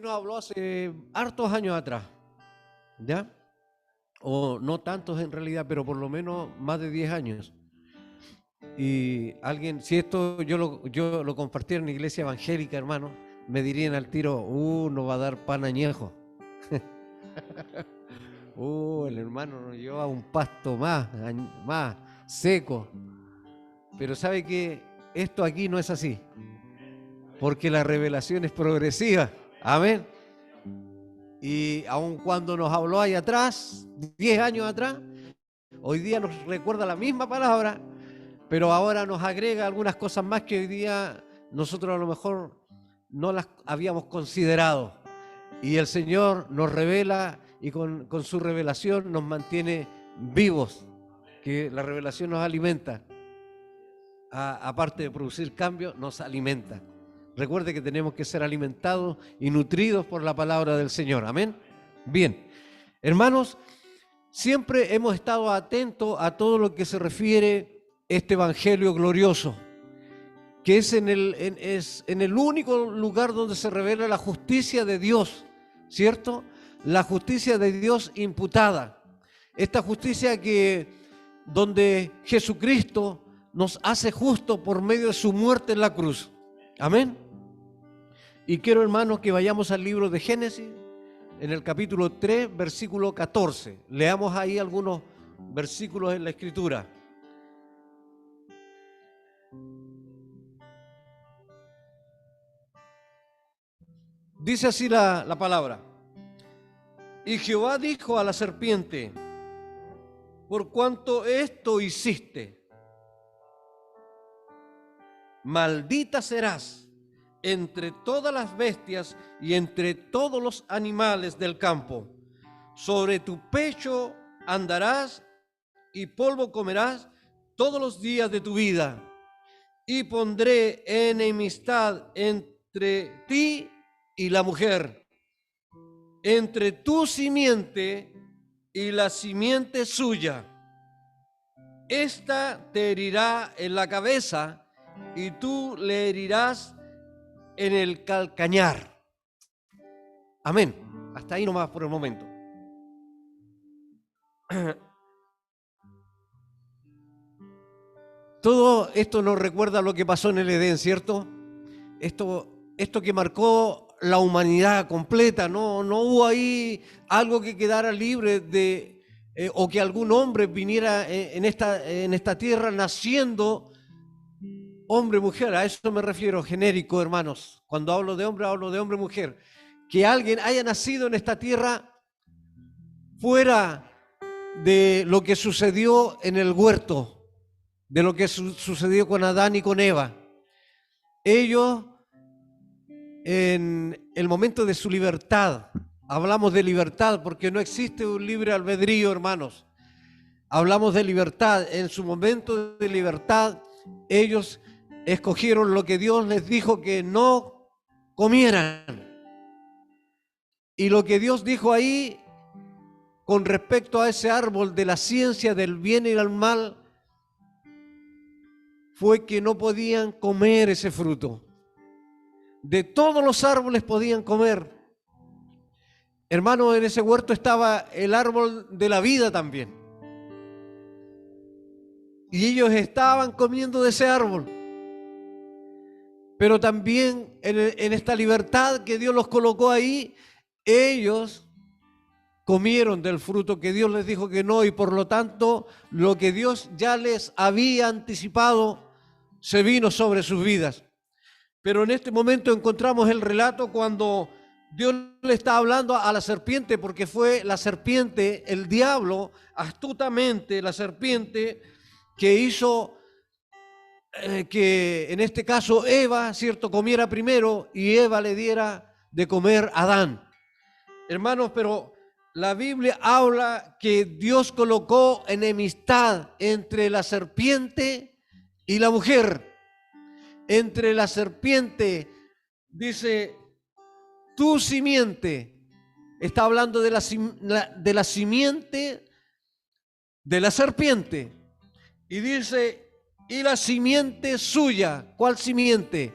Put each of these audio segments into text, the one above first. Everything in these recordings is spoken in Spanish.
nos habló hace hartos años atrás, ¿ya? O no tantos en realidad, pero por lo menos más de 10 años. Y alguien, si esto yo lo compartiera en iglesia evangélica, hermano, me dirían al tiro, no va a dar pan añejo. El hermano nos lleva un pasto más seco. Pero sabe que esto aquí no es así, porque la revelación es progresiva. Amén. Y aun cuando nos habló ahí atrás, 10 años atrás, hoy día nos recuerda la misma palabra, pero ahora nos agrega algunas cosas más que hoy día nosotros a lo mejor no las habíamos considerado. Y el Señor nos revela y con su revelación nos mantiene vivos, que la revelación nos alimenta. Aparte de producir cambio, nos alimenta. Recuerde que tenemos que ser alimentados y nutridos por la palabra del Señor. Amén. Bien, hermanos, siempre hemos estado atentos a todo lo que se refiere a este evangelio glorioso, que es en el único lugar donde se revela la justicia de Dios, ¿cierto? La justicia de Dios imputada. Esta justicia donde Jesucristo nos hace justo por medio de su muerte en la cruz. Amén. Y quiero, hermanos, que vayamos al libro de Génesis, en el capítulo 3, versículo 14. Leamos ahí algunos versículos en la Escritura. Dice así la palabra. Y Jehová dijo a la serpiente, por cuanto esto hiciste, maldita serás entre todas las bestias y entre todos los animales del campo. Sobre tu pecho andarás y polvo comerás todos los días de tu vida. Y pondré enemistad entre ti y la mujer, entre tu simiente y la simiente suya. Esta te herirá en la cabeza y tú le herirás en el calcañar. Amén. Hasta ahí nomás por el momento. Todo esto nos recuerda lo que pasó en el Edén, ¿cierto? Esto que marcó la humanidad completa, no hubo ahí algo que quedara libre o que algún hombre viniera en esta tierra naciendo hombre, mujer. A eso me refiero genérico, hermanos. Cuando hablo de hombre, mujer. Que alguien haya nacido en esta tierra fuera de lo que sucedió en el huerto, de lo que sucedió con Adán y con Eva. Ellos, en el momento de su libertad, hablamos de libertad porque no existe un libre albedrío, hermanos. Hablamos de libertad. En su momento de libertad, ellos escogieron lo que Dios les dijo que no comieran. Y lo que Dios dijo ahí con respecto a ese árbol de la ciencia del bien y del mal fue que no podían comer ese fruto. De todos los árboles podían comer. Hermano, en ese huerto estaba el árbol de la vida también. Y ellos estaban comiendo de ese árbol. Pero también en esta libertad que Dios los colocó ahí, ellos comieron del fruto que Dios les dijo que no, y por lo tanto lo que Dios ya les había anticipado se vino sobre sus vidas. Pero en este momento encontramos el relato cuando Dios le está hablando a la serpiente, porque fue la serpiente, el diablo, astutamente la serpiente que hizo que en este caso Eva, ¿cierto?, comiera primero y Eva le diera de comer a Adán. Hermanos, pero la Biblia habla que Dios colocó enemistad entre la serpiente y la mujer. Entre la serpiente, dice, tu simiente. Está hablando de la simiente de la serpiente. Y dice, y la simiente suya. ¿Cuál simiente?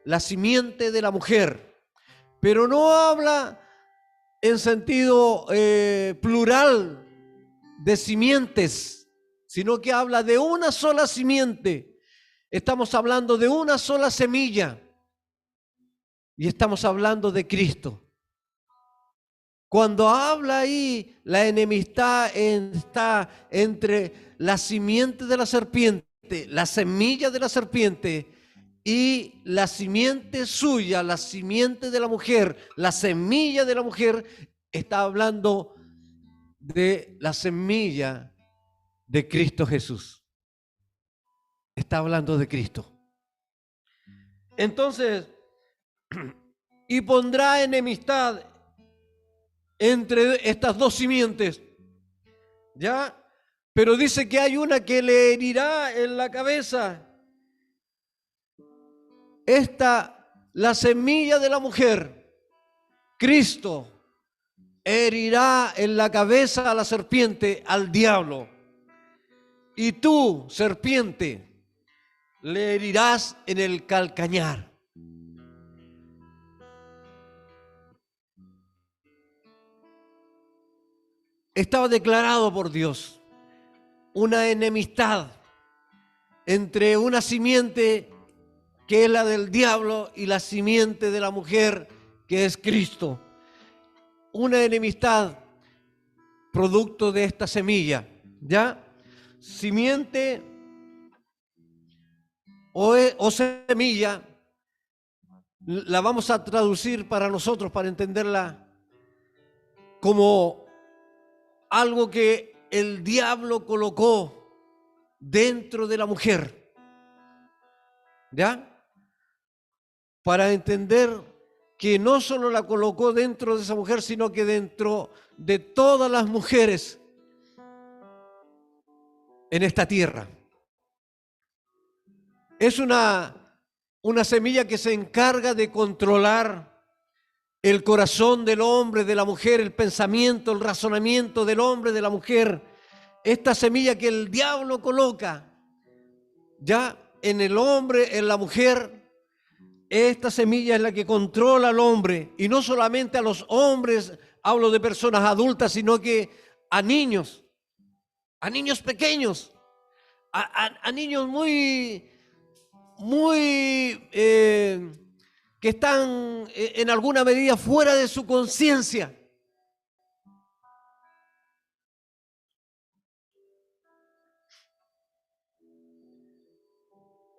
La simiente de la mujer. pero no habla en sentido plural de simientes, sino que habla de una sola simiente. Estamos hablando de una sola semilla y estamos hablando de Cristo. Cuando habla ahí, la enemistad está entre la simiente de la serpiente, la semilla de la serpiente y la simiente suya, la simiente de la mujer, la semilla de la mujer. Está hablando de la semilla de Cristo Jesús. Está hablando de Cristo. Entonces, y pondrá enemistad entre estas dos simientes, ¿ya? Pero dice que hay una que le herirá en la cabeza. La semilla de la mujer, Cristo, herirá en la cabeza a la serpiente, al diablo. Y tú, serpiente, le herirás en el calcañar. Estaba declarado por Dios una enemistad entre una simiente que es la del diablo y la simiente de la mujer que es Cristo. Una enemistad producto de esta semilla, ¿ya? Simiente o semilla, la vamos a traducir para nosotros, para entenderla como algo que el diablo colocó dentro de la mujer, ¿ya? Para entender que no solo la colocó dentro de esa mujer, sino que dentro de todas las mujeres en esta tierra. Es una semilla que se encarga de controlar el corazón del hombre, de la mujer, el pensamiento, el razonamiento del hombre, de la mujer. Esta semilla que el diablo coloca ya en el hombre, en la mujer, esta semilla es la que controla al hombre, y no solamente a los hombres, hablo de personas adultas, sino que a niños pequeños, a niños muy que están en alguna medida fuera de su conciencia.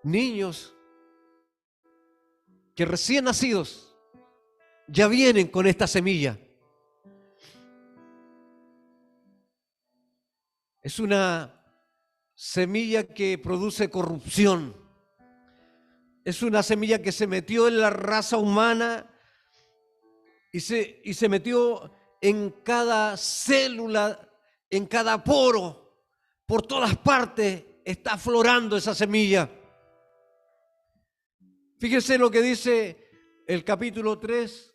Niños que recién nacidos ya vienen con esta semilla. Es una semilla que produce corrupción. Es una semilla que se metió en la raza humana y se metió en cada célula, en cada poro, por todas partes está aflorando esa semilla. Fíjese lo que dice el capítulo 3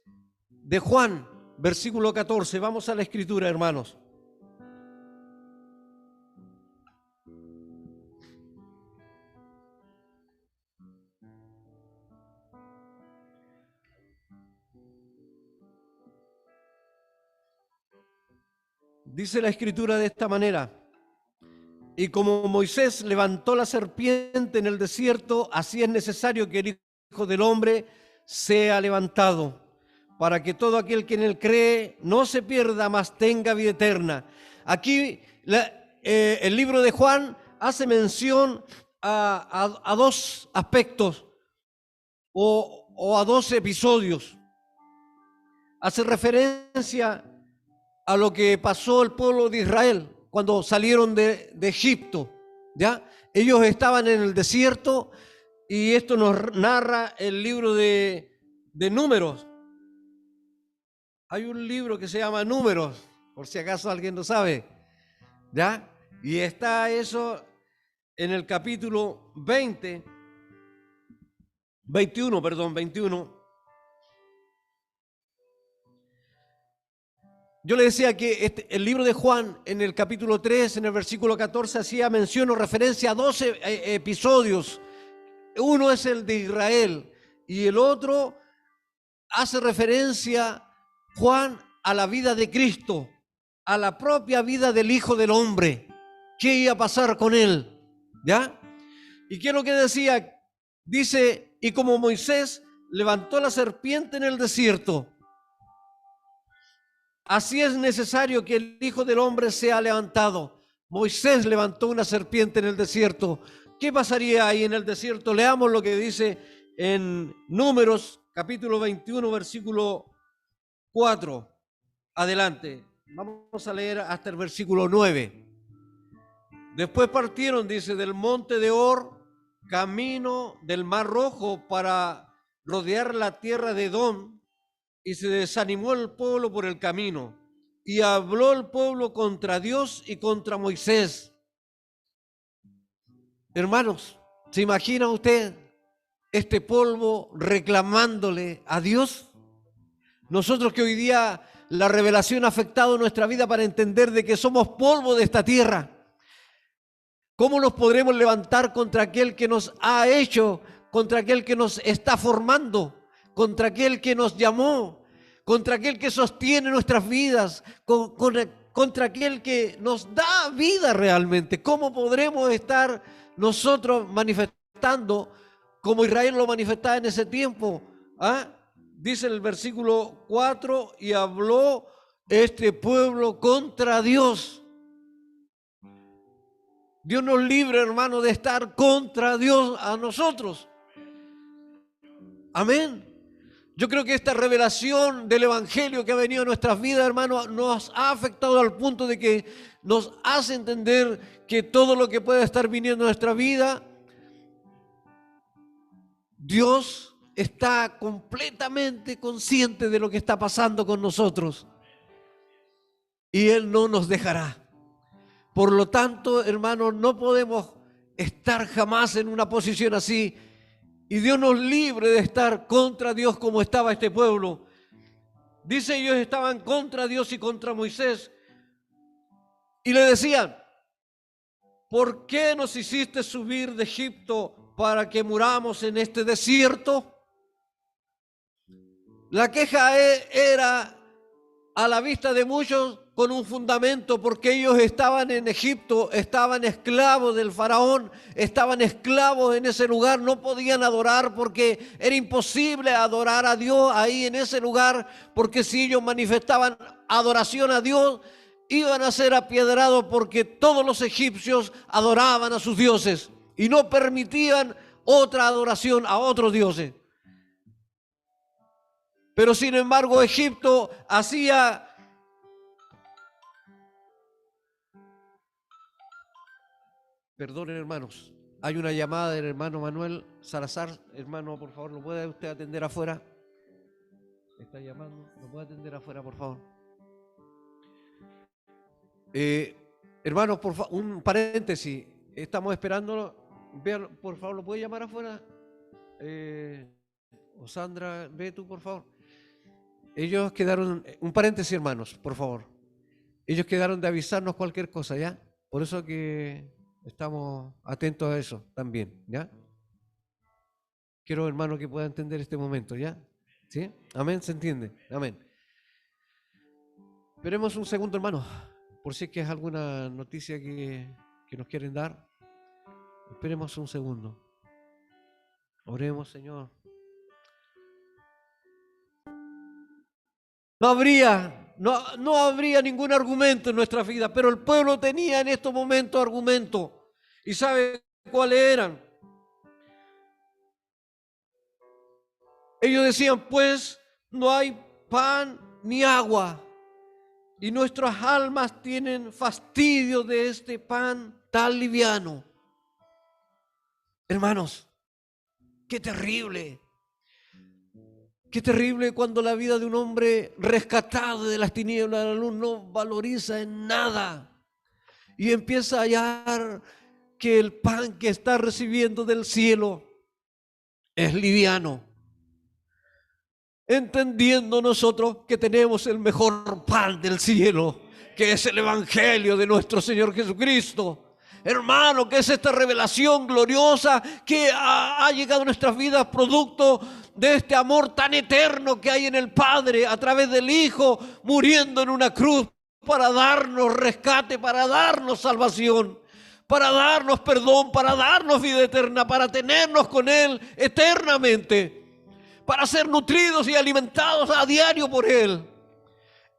de Juan, versículo 14. Vamos a la escritura, hermanos. Dice la escritura de esta manera: y como Moisés levantó la serpiente en el desierto, así es necesario que el Hijo del Hombre sea levantado, para que todo aquel que en él cree no se pierda, mas tenga vida eterna. Aquí el libro de Juan hace mención a dos aspectos o a dos episodios. Hace referencia a lo que pasó el pueblo de Israel cuando salieron de Egipto, ¿ya? Ellos estaban en el desierto, y esto nos narra el libro de Números. Hay un libro que se llama Números, por si acaso alguien no sabe, ¿ya? Y está eso en el capítulo 21. Yo le decía que el libro de Juan, en el capítulo 3, en el versículo 14, hacía mención o referencia a 12 episodios. Uno es el de Israel y el otro hace referencia Juan a la vida de Cristo, a la propia vida del Hijo del Hombre. ¿Qué iba a pasar con él? ¿Ya? ¿Y qué es lo que decía? Dice, y como Moisés levantó la serpiente en el desierto, así es necesario que el Hijo del Hombre sea levantado. Moisés levantó una serpiente en el desierto. ¿Qué pasaría ahí en el desierto? Leamos lo que dice en Números, capítulo 21, versículo 4. Adelante. Vamos a leer hasta el versículo 9. Después partieron, dice, del monte de Hor, camino del Mar Rojo para rodear la tierra de Edom, y se desanimó el pueblo por el camino, y habló el pueblo contra Dios y contra Moisés. Hermanos, ¿se imagina usted este polvo reclamándole a Dios? Nosotros que hoy día la revelación ha afectado nuestra vida para entender de que somos polvo de esta tierra. ¿Cómo nos podremos levantar contra aquel que nos ha hecho, contra aquel que nos está formando, contra aquel que nos llamó, contra aquel que sostiene nuestras vidas, contra aquel que nos da vida realmente? ¿Cómo podremos estar nosotros manifestando como Israel lo manifestaba en ese tiempo? Dice el versículo 4, y habló este pueblo contra Dios. Dios nos libre, hermano, de estar contra Dios a nosotros. Amén. Yo creo que esta revelación del Evangelio que ha venido a nuestras vidas, hermano, nos ha afectado al punto de que nos hace entender que todo lo que pueda estar viniendo a nuestra vida, Dios está completamente consciente de lo que está pasando con nosotros. Y Él no nos dejará. Por lo tanto, hermanos, no podemos estar jamás en una posición así. Y Dios nos libre de estar contra Dios como estaba este pueblo. Dice, ellos estaban contra Dios y contra Moisés. Y le decían, ¿por qué nos hiciste subir de Egipto para que muramos en este desierto? La queja era a la vista de muchos con un fundamento, porque ellos estaban en Egipto, estaban esclavos del faraón, estaban esclavos en ese lugar, no podían adorar porque era imposible adorar a Dios ahí en ese lugar, porque si ellos manifestaban adoración a Dios, iban a ser apiedrados, porque todos los egipcios adoraban a sus dioses y no permitían otra adoración a otros dioses. Pero sin embargo, Egipto hacía Perdonen, hermanos, hay una llamada del hermano Manuel Salazar. Hermano, por favor, ¿lo puede usted atender afuera? Está llamando, ¿lo puede atender afuera, por favor? Hermanos, por favor, un paréntesis. Estamos esperando. Vean, por favor, ¿lo puede llamar afuera? O Sandra, ve tú, por favor. Ellos quedaron, un paréntesis, hermanos, por favor. Ellos quedaron de avisarnos cualquier cosa, ¿ya? Por eso que estamos atentos a eso también, ¿ya? Quiero, hermano, que pueda entender este momento, ¿ya? ¿Sí? Amén, ¿se entiende? Amén. Esperemos un segundo, hermano, por si es que es alguna noticia que nos quieren dar. Esperemos un segundo. Oremos, Señor. No habría ningún argumento en nuestra vida, pero el pueblo tenía en estos momentos argumentos. ¿Y sabe cuáles eran? Ellos decían, pues no hay pan ni agua, y nuestras almas tienen fastidio de este pan tan liviano. Hermanos, qué terrible. Qué terrible cuando la vida de un hombre rescatado de las tinieblas de la luz no valoriza en nada y empieza a hallar que el pan que está recibiendo del cielo es liviano, entendiendo nosotros que tenemos el mejor pan del cielo, que es el Evangelio de nuestro Señor Jesucristo. hermano, que es esta revelación gloriosa que ha llegado a nuestras vidas producto de este amor tan eterno que hay en el Padre a través del Hijo muriendo en una cruz para darnos rescate, para darnos salvación, para darnos perdón, para darnos vida eterna, para tenernos con Él eternamente, para ser nutridos y alimentados a diario por Él.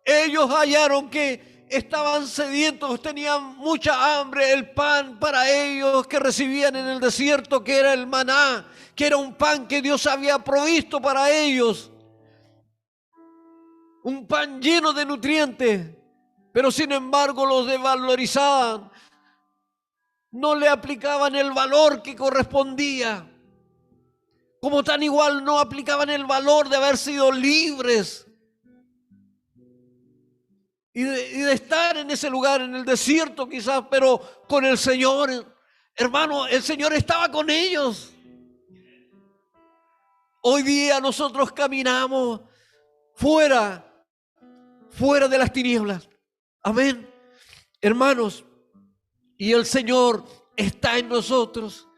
Ellos hallaron que estaban sedientos, tenían mucha hambre, el pan para ellos que recibían en el desierto, que era el maná, que era un pan que Dios había provisto para ellos, un pan lleno de nutrientes, pero sin embargo los desvalorizaban, no le aplicaban el valor que correspondía, como tan igual no aplicaban el valor de haber sido libres y de estar en ese lugar, en el desierto quizás, pero con el Señor. Hermano, el Señor estaba con ellos. Hoy día nosotros caminamos fuera de las tinieblas. Amén. Hermanos, y el Señor está en nosotros.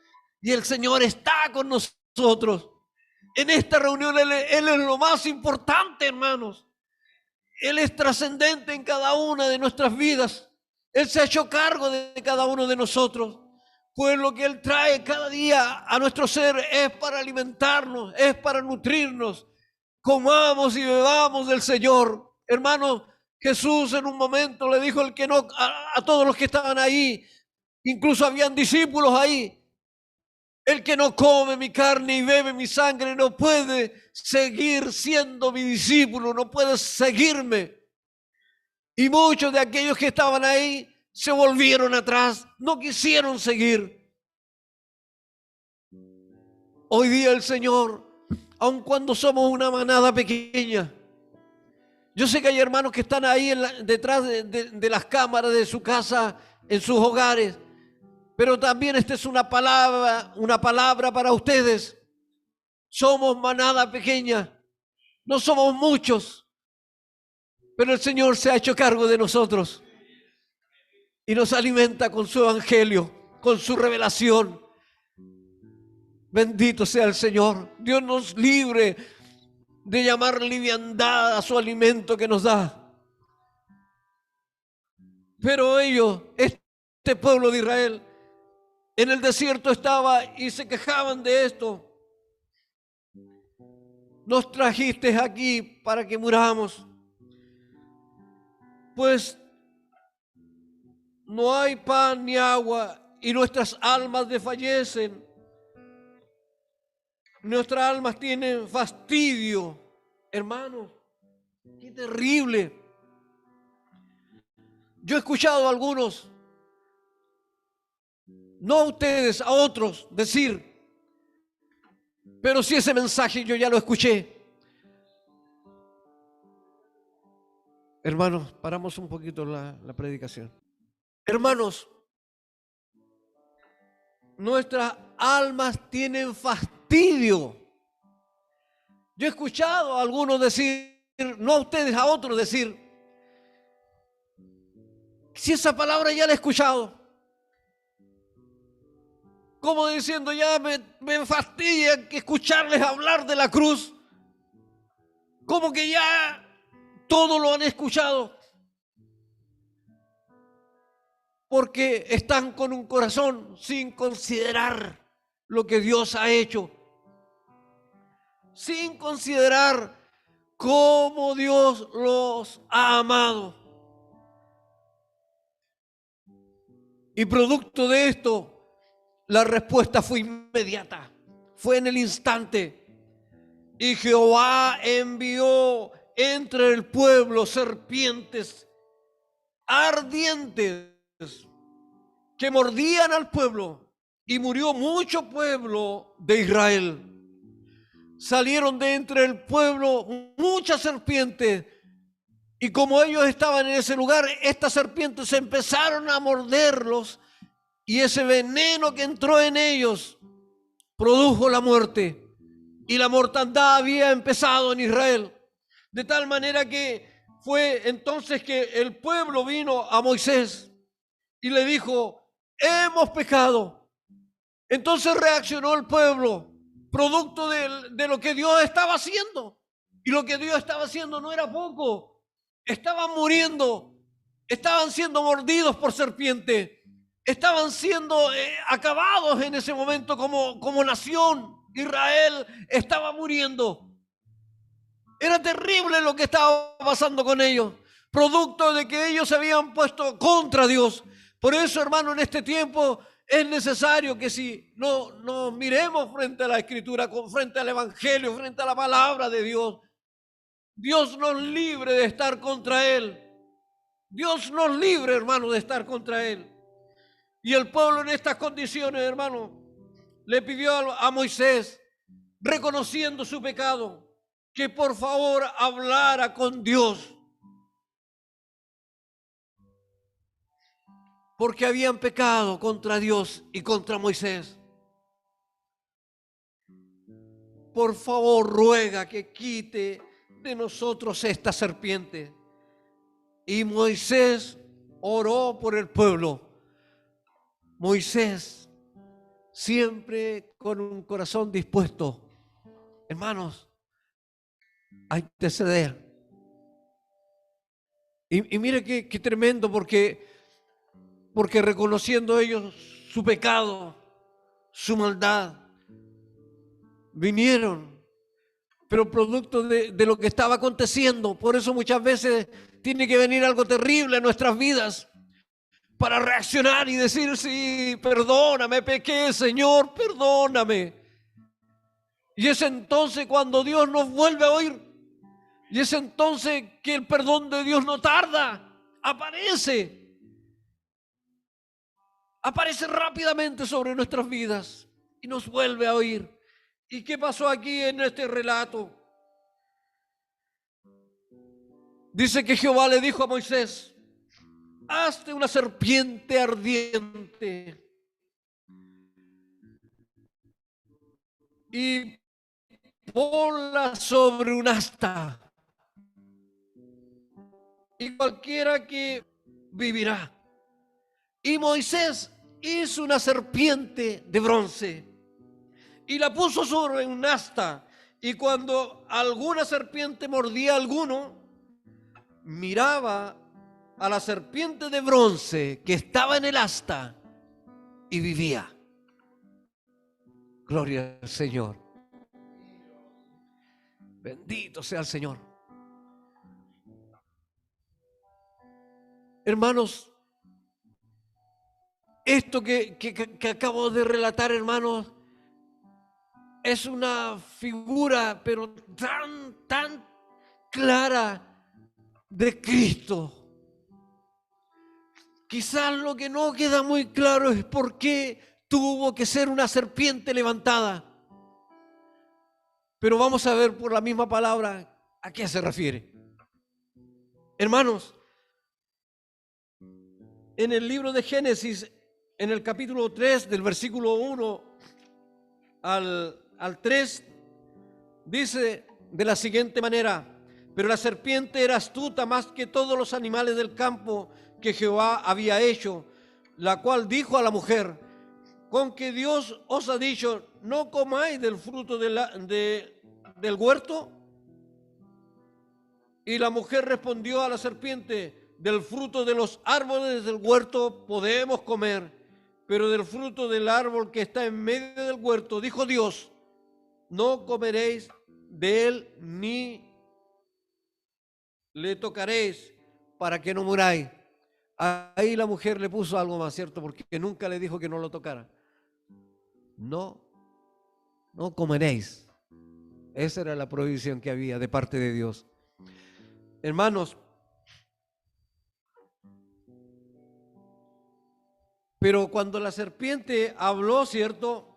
Y el Señor está con nosotros. En esta reunión Él es lo más importante, hermanos. Él es trascendente en cada una de nuestras vidas. Él se ha hecho cargo de cada uno de nosotros. Pues lo que Él trae cada día a nuestro ser es para alimentarnos, es para nutrirnos. Comamos y bebamos del Señor. Hermano, Jesús en un momento le dijo a todos los que estaban ahí, incluso habían discípulos ahí: el que no come mi carne y bebe mi sangre no puede seguir siendo mi discípulo, no puede seguirme. Y muchos de aquellos que estaban ahí se volvieron atrás, no quisieron seguir. Hoy día el Señor, aun cuando somos una manada pequeña, yo sé que hay hermanos que están ahí detrás de las cámaras de su casa, en sus hogares, pero también esta es una palabra para ustedes. Somos manada pequeña, no somos muchos, pero el Señor se ha hecho cargo de nosotros y nos alimenta con su evangelio, con su revelación. Bendito sea el Señor. Dios nos libre de llamar liviandad a su alimento que nos da. Pero ellos, este pueblo de Israel, en el desierto estaba y se quejaban de esto. Nos trajiste aquí para que muramos. Pues no hay pan ni agua y nuestras almas desfallecen. Nuestras almas tienen fastidio. Hermanos, qué terrible. Yo he escuchado a algunos, no a ustedes, a otros, decir, pero si ese mensaje yo ya lo escuché. Hermanos, paramos un poquito la predicación. Hermanos, nuestras almas tienen fastidio. Yo he escuchado a algunos decir, no a ustedes, a otros decir, si esa palabra ya la he escuchado, como diciendo, ya me fastidia que escucharles hablar de la cruz, como que ya todo lo han escuchado, porque están con un corazón sin considerar lo que Dios ha hecho, sin considerar cómo Dios los ha amado. Y producto de esto, la respuesta fue inmediata, fue en el instante. Y Jehová envió entre el pueblo serpientes ardientes que mordían al pueblo, y murió mucho pueblo de Israel. Salieron de entre el pueblo muchas serpientes, y como ellos estaban en ese lugar, estas serpientes empezaron a morderlos, y ese veneno que entró en ellos produjo la muerte. Y la mortandad había empezado en Israel. De tal manera que fue entonces que el pueblo vino a Moisés y le dijo: hemos pecado. Entonces reaccionó el pueblo, producto de lo que Dios estaba haciendo. Y lo que Dios estaba haciendo no era poco. Estaban muriendo, estaban siendo mordidos por serpiente, estaban siendo acabados en ese momento como nación. Israel estaba muriendo. Era terrible lo que estaba pasando con ellos, producto de que ellos se habían puesto contra Dios. Por eso, hermano, en este tiempo es necesario que si no nos miremos frente a la Escritura, frente al Evangelio, frente a la palabra de Dios, Dios nos libre de estar contra Él. Dios nos libre, hermano, de estar contra Él. Y el pueblo en estas condiciones, hermano, le pidió a Moisés, reconociendo su pecado, que por favor hablara con Dios. Porque habían pecado contra Dios y contra Moisés. Por favor, ruega que quite de nosotros esta serpiente. Y Moisés oró por el pueblo. Moisés, siempre con un corazón dispuesto, hermanos, a interceder. Y mire qué tremendo, porque reconociendo ellos su pecado, su maldad, vinieron, pero producto de lo que estaba aconteciendo. Por eso muchas veces tiene que venir algo terrible en nuestras vidas para reaccionar y decir, sí, perdóname, pequé, Señor, perdóname. Y es entonces cuando Dios nos vuelve a oír. Y es entonces que el perdón de Dios no tarda, aparece rápidamente sobre nuestras vidas y nos vuelve a oír. ¿Y qué pasó aquí en este relato? Dice que Jehová le dijo a Moisés, hazte una serpiente ardiente y ponla sobre un asta, y cualquiera que vivirá. Y Moisés hizo una serpiente de bronce y la puso sobre un asta, y cuando alguna serpiente mordía a alguno, miraba a la serpiente de bronce que estaba en el asta y vivía. Gloria al Señor. Bendito sea el Señor. Hermanos, esto que acabo de relatar, hermanos, es una figura, pero tan clara de Cristo. Quizás lo que no queda muy claro es por qué tuvo que ser una serpiente levantada. Pero vamos a ver por la misma palabra a qué se refiere. Hermanos, en el libro de Génesis, en el capítulo 3, del versículo 1 al 3, dice de la siguiente manera: pero la serpiente era astuta más que todos los animales del campo que Jehová había hecho, la cual dijo a la mujer, con que Dios os ha dicho, no comáis del fruto del huerto. Y la mujer respondió a la serpiente, del fruto de los árboles del huerto podemos comer, pero del fruto del árbol que está en medio del huerto, dijo Dios, no comeréis de él ni le tocaréis para que no muráis. Ahí la mujer le puso algo más, ¿cierto? Porque nunca le dijo que no lo tocara. No comeréis. Esa era la prohibición que había de parte de Dios. Hermanos, pero cuando la serpiente habló, ¿cierto?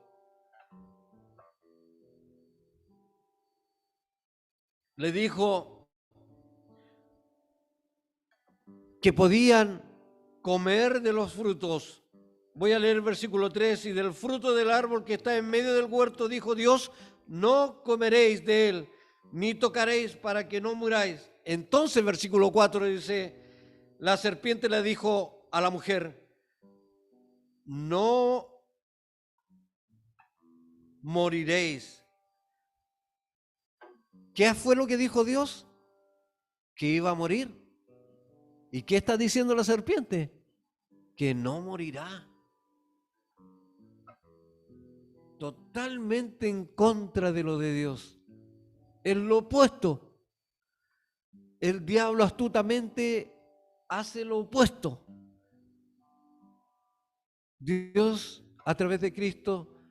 Le dijo que podían comer de los frutos. Voy a leer el versículo 3. Y del fruto del árbol que está en medio del huerto, dijo Dios, no comeréis de él, ni tocaréis para que no muráis. Entonces, versículo 4 dice, la serpiente le dijo a la mujer, no moriréis. ¿Qué fue lo que dijo Dios? Que iba a morir. ¿Y qué está diciendo la serpiente? Que no morirá. Totalmente en contra de lo de Dios. Es lo opuesto. El diablo astutamente hace lo opuesto. Dios, a través de Cristo,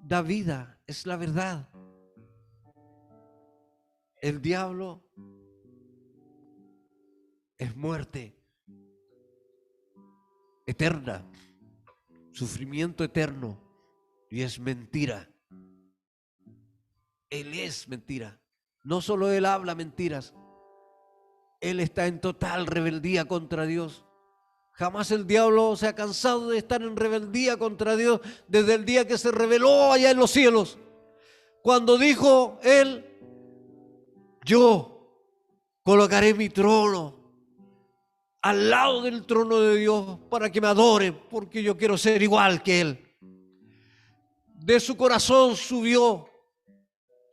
da vida, es la verdad. El diablo es muerte eterna, sufrimiento eterno, y es mentira. Él es mentira. No solo él habla mentiras, él está en total rebeldía contra Dios. Jamás el diablo se ha cansado de estar en rebeldía contra Dios desde el día que se rebeló allá en los cielos. Cuando dijo él: yo colocaré mi trono al lado del trono de Dios para que me adore, porque yo quiero ser igual que él. De su corazón subió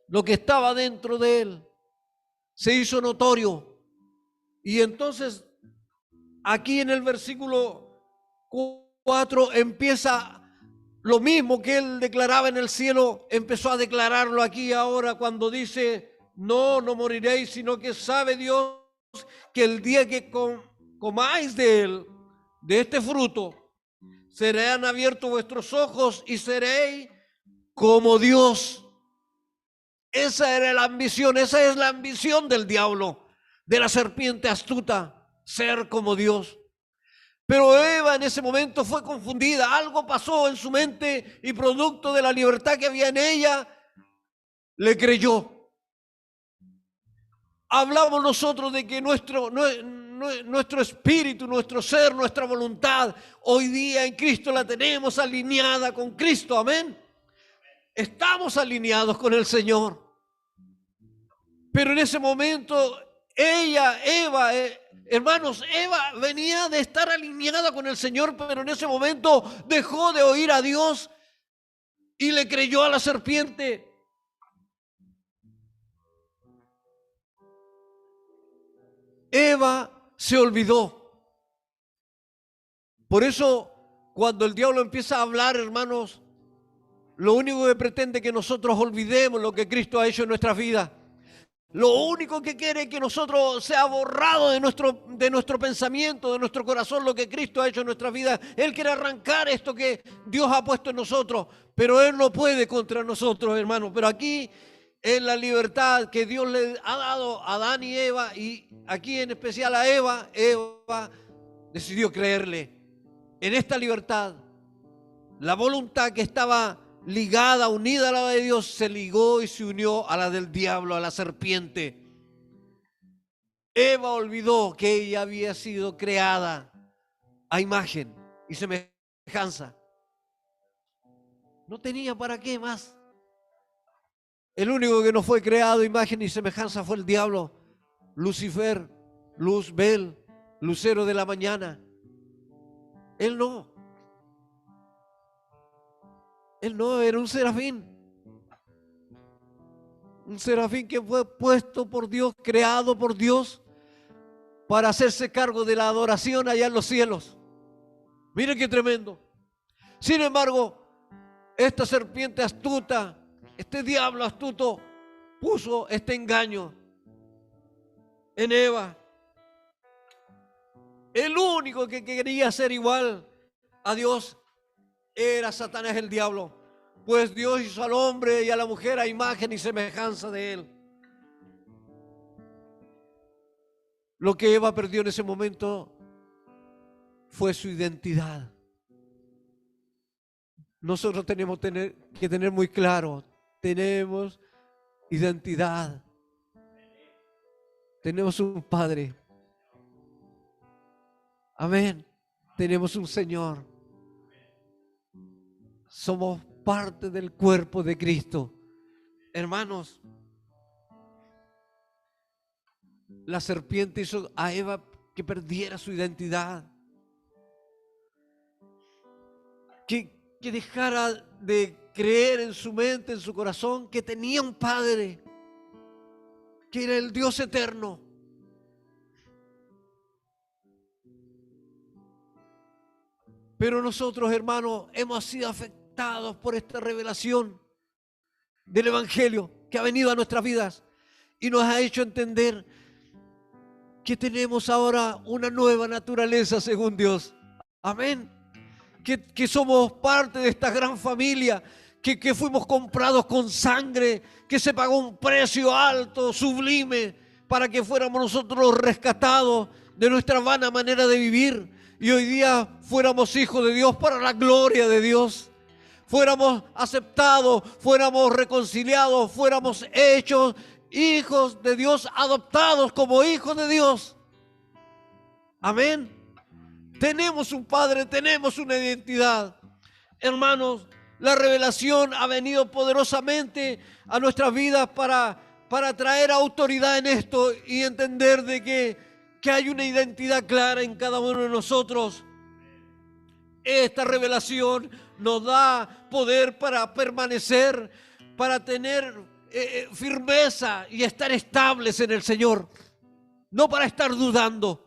lo que estaba dentro de él, se hizo notorio. Y entonces aquí en el versículo 4 empieza lo mismo que él declaraba en el cielo, empezó a declararlo aquí ahora cuando dice: no moriréis, sino que sabe Dios que el día que comáis de él, de este fruto, serán abiertos vuestros ojos y seréis como Dios. Esa era la ambición, esa es la ambición del diablo, de la serpiente astuta, ser como Dios. Pero Eva en ese momento fue confundida, algo pasó en su mente y producto de la libertad que había en ella, le creyó. Hablamos nosotros de que nuestro espíritu, nuestro ser, nuestra voluntad, hoy día en Cristo la tenemos alineada con Cristo, amén. Estamos alineados con el Señor. Pero en ese momento, Eva, hermanos, Eva venía de estar alineada con el Señor, pero en ese momento dejó de oír a Dios y le creyó a la serpiente. Eva se olvidó. Por eso, cuando el diablo empieza a hablar, hermanos, lo único que pretende es que nosotros olvidemos lo que Cristo ha hecho en nuestras vidas. Lo único que quiere es que nosotros sea borrado de nuestro pensamiento, de nuestro corazón, lo que Cristo ha hecho en nuestras vidas. Él quiere arrancar esto que Dios ha puesto en nosotros, pero Él no puede contra nosotros, hermanos. Pero aquí, en la libertad que Dios le ha dado a Adán y Eva, y aquí en especial a Eva, Eva decidió creerle. En esta libertad, la voluntad que estaba ligada, unida a la de Dios, se ligó y se unió a la del diablo, a la serpiente. Eva olvidó que ella había sido creada a imagen y semejanza. No tenía para qué más. El único que no fue creado a imagen y semejanza fue el diablo, Lucifer, Luzbel, lucero de la mañana. Él no. Él no, era un serafín. Un serafín que fue puesto por Dios, creado por Dios, para hacerse cargo de la adoración allá en los cielos. Mire qué tremendo. Sin embargo, esta serpiente astuta, este diablo astuto, puso este engaño en Eva. El único que quería ser igual a Dios era Satanás, el diablo, pues Dios hizo al hombre y a la mujer a imagen y semejanza de él. Lo que Eva perdió en ese momento fue su identidad. Nosotros tenemos que tener muy claro, tenemos identidad. Tenemos un Padre. Amén. Tenemos un Señor. Somos parte del cuerpo de Cristo. Hermanos, la serpiente hizo a Eva que perdiera su identidad. que dejara de creer en su mente, en su corazón, que tenía un Padre, que era el Dios eterno. Pero nosotros, hermanos, hemos sido afectados por esta revelación del Evangelio que ha venido a nuestras vidas y nos ha hecho entender que tenemos ahora una nueva naturaleza según Dios. Amén. Que somos parte de esta gran familia, que fuimos comprados con sangre, que se pagó un precio alto, sublime, para que fuéramos nosotros rescatados de nuestra vana manera de vivir y hoy día fuéramos hijos de Dios para la gloria de Dios. Fuéramos aceptados, fuéramos reconciliados, fuéramos hechos hijos de Dios, adoptados como hijos de Dios. Amén. Tenemos un Padre, tenemos una identidad. Hermanos, la revelación ha venido poderosamente a nuestras vidas para traer autoridad en esto y entender de que hay una identidad clara en cada uno de nosotros. Esta revelación nos da poder para permanecer, para tener firmeza y estar estables en el Señor, no para estar dudando.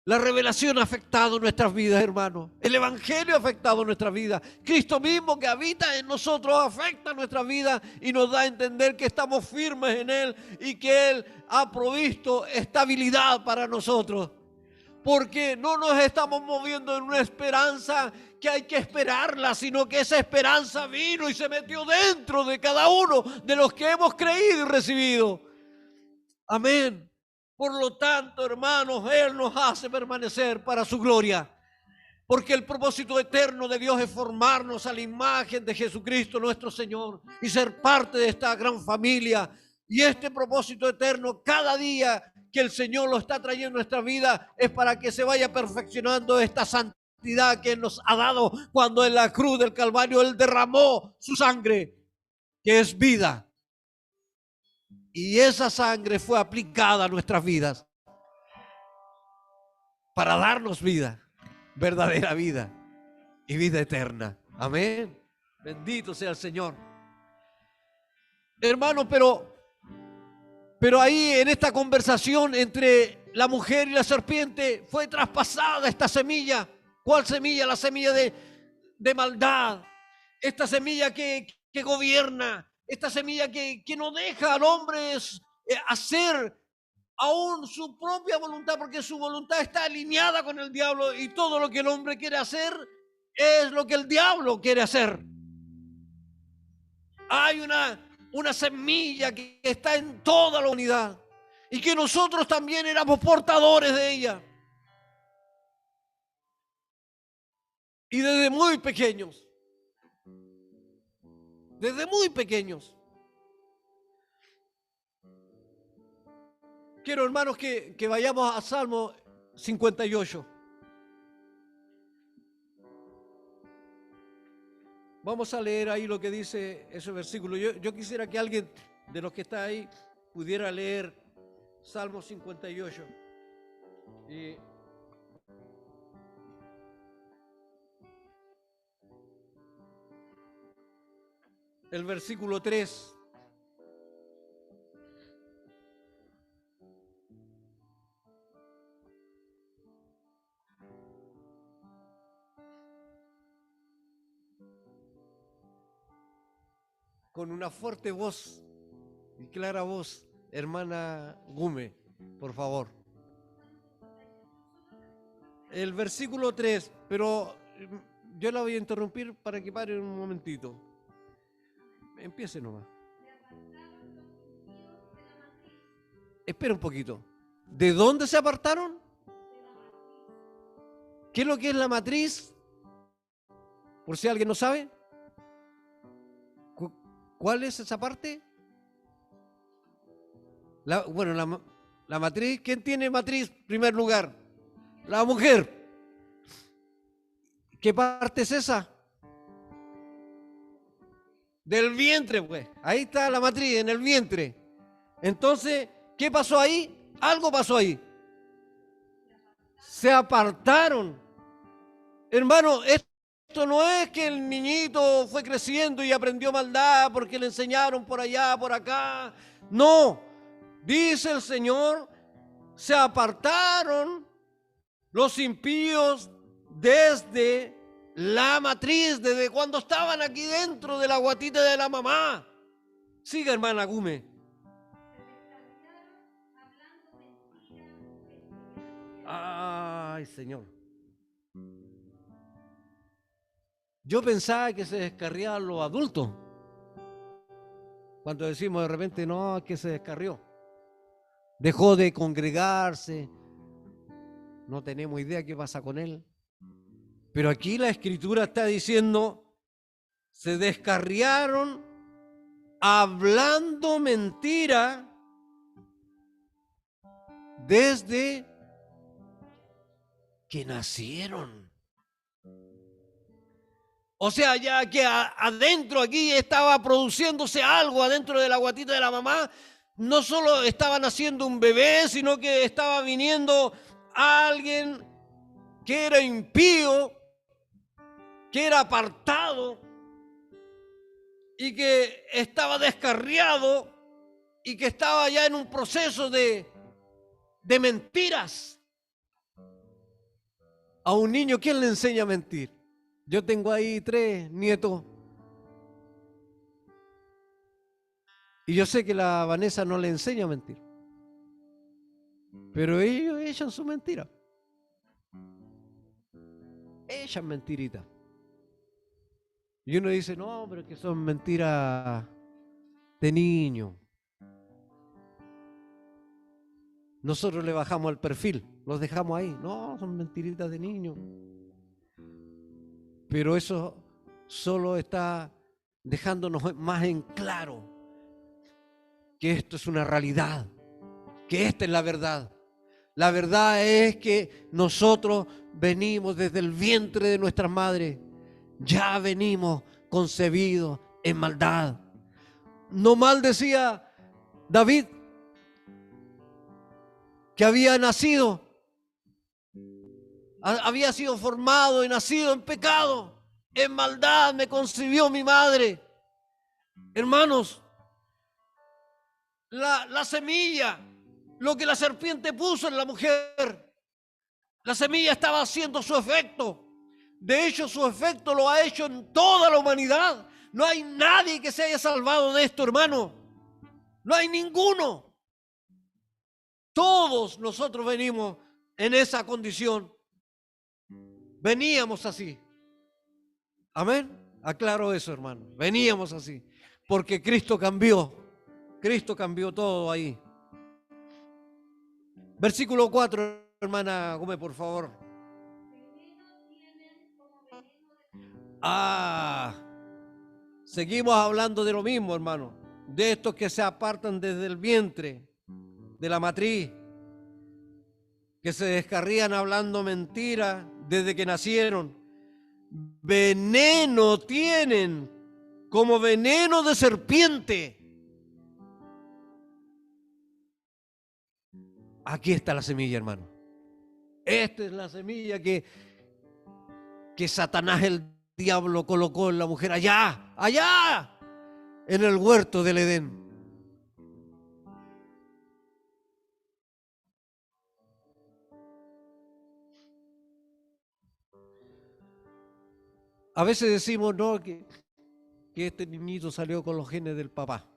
La revelación ha afectado nuestras vidas, hermanos. El Evangelio ha afectado nuestras vidas. Cristo mismo que habita en nosotros afecta nuestras vidas y nos da a entender que estamos firmes en Él y que Él ha provisto estabilidad para nosotros. Porque no nos estamos moviendo en una esperanza que hay que esperarla, sino que esa esperanza vino y se metió dentro de cada uno de los que hemos creído y recibido. Amén. Por lo tanto, hermanos, Él nos hace permanecer para su gloria. Porque el propósito eterno de Dios es formarnos a la imagen de Jesucristo nuestro Señor y ser parte de esta gran familia. Y este propósito eterno, cada día que el Señor lo está trayendo a nuestra vida, es para que se vaya perfeccionando esta santidad que Él nos ha dado cuando en la cruz del Calvario Él derramó su sangre, que es vida. Y esa sangre fue aplicada a nuestras vidas para darnos vida, verdadera vida y vida eterna. Amén. Bendito sea el Señor. Hermano, pero ahí en esta conversación entre la mujer y la serpiente fue traspasada esta semilla. ¿Cuál semilla? La semilla de maldad. Esta semilla que gobierna. Esta semilla que no deja al hombre hacer aún su propia voluntad, porque su voluntad está alineada con el diablo y todo lo que el hombre quiere hacer es lo que el diablo quiere hacer. Hay una semilla que está en toda la humanidad y que nosotros también éramos portadores de ella. Y desde muy pequeños. Desde muy pequeños. Quiero, hermanos, que vayamos a Salmo 58. Vamos a leer ahí lo que dice ese versículo. Yo quisiera que alguien de los que está ahí pudiera leer Salmo 58. Y el versículo 3. Con una fuerte voz y clara voz, hermana Gume, por favor. El versículo 3, pero yo la voy a interrumpir para que pare un momentito. Empiece nomás. Espera un poquito. ¿De dónde se apartaron? ¿Qué es lo que es la matriz? Por si alguien no sabe. ¿Cuál es esa parte? La matriz. ¿Quién tiene matriz en primer lugar? La mujer. ¿Qué parte es esa? Del vientre, pues. Ahí está la matriz, en el vientre. Entonces, ¿qué pasó ahí? Algo pasó ahí. Se apartaron. Hermano, Esto no es que el niñito fue creciendo y aprendió maldad porque le enseñaron por allá, por acá. No, dice el Señor, se apartaron los impíos desde la matriz, desde cuando estaban aquí dentro de la guatita de la mamá. Siga, hermana Gume. Ay, Señor. Yo pensaba que se descarriaban los adultos. Cuando decimos de repente, no, es que se descarrió. Dejó de congregarse. No tenemos idea qué pasa con él. Pero aquí la Escritura está diciendo, se descarriaron hablando mentira desde que nacieron. O sea, ya que adentro aquí estaba produciéndose algo adentro de la guatita de la mamá, no solo estaba naciendo un bebé, sino que estaba viniendo alguien que era impío, que era apartado y que estaba descarriado y que estaba ya en un proceso de mentiras. A un niño, ¿quién le enseña a mentir? Yo tengo ahí 3 nietos. Y yo sé que la Vanessa no le enseña a mentir. Pero ellos echan su mentira. Echan mentiritas. Y uno dice, no, pero que son mentiras de niño. Nosotros le bajamos el perfil, los dejamos ahí. No, son mentiritas de niño. Pero eso solo está dejándonos más en claro que esto es una realidad, que esta es la verdad. La verdad es que nosotros venimos desde el vientre de nuestras madres, ya venimos concebidos en maldad. No mal decía David, que había nacido, había sido formado y nacido en pecado, en maldad me concibió mi madre. Hermanos, la semilla, lo que la serpiente puso en la mujer, la semilla estaba haciendo su efecto. De hecho, su efecto lo ha hecho en toda la humanidad. No hay nadie que se haya salvado de esto, hermano. No hay ninguno. Todos nosotros venimos en esa condición. Veníamos así. Amén. Aclaro eso, hermano. Veníamos así. Porque Cristo cambió. Cristo cambió todo ahí. Versículo 4, hermana Gómez, por favor. Seguimos hablando de lo mismo, hermano. De estos que se apartan desde el vientre, de la matriz, que se descarrían hablando mentiras desde que nacieron. Veneno tienen, como veneno de serpiente. Aquí está la semilla, hermano. Esta es la semilla que Satanás, el diablo, colocó en la mujer allá, en el huerto del Edén. A veces decimos, no, que este niñito salió con los genes del papá.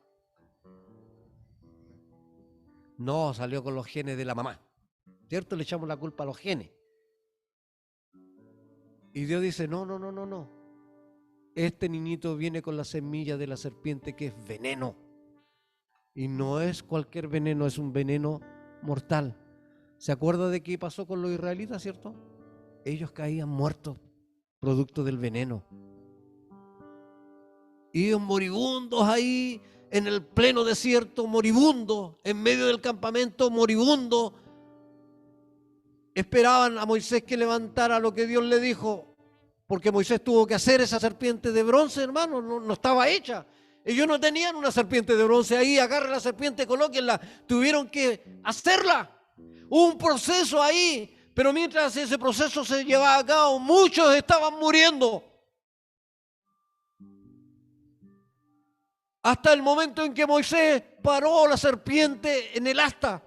No, salió con los genes de la mamá. ¿Cierto? Le echamos la culpa a los genes. Y Dios dice, no. Este niñito viene con la semilla de la serpiente, que es veneno. Y no es cualquier veneno, es un veneno mortal. ¿Se acuerda de qué pasó con los israelitas, cierto? Ellos caían muertos, producto del veneno. Y moribundos ahí en el pleno desierto, moribundos, en medio del campamento, moribundos. Esperaban a Moisés que levantara lo que Dios le dijo, porque Moisés tuvo que hacer esa serpiente de bronce, hermano, no estaba hecha. Ellos no tenían una serpiente de bronce ahí, agarren la serpiente, colóquenla. Tuvieron que hacerla. Hubo un proceso ahí, pero mientras ese proceso se llevaba a cabo, muchos estaban muriendo. hasta el momento en que Moisés paró la serpiente en el asta.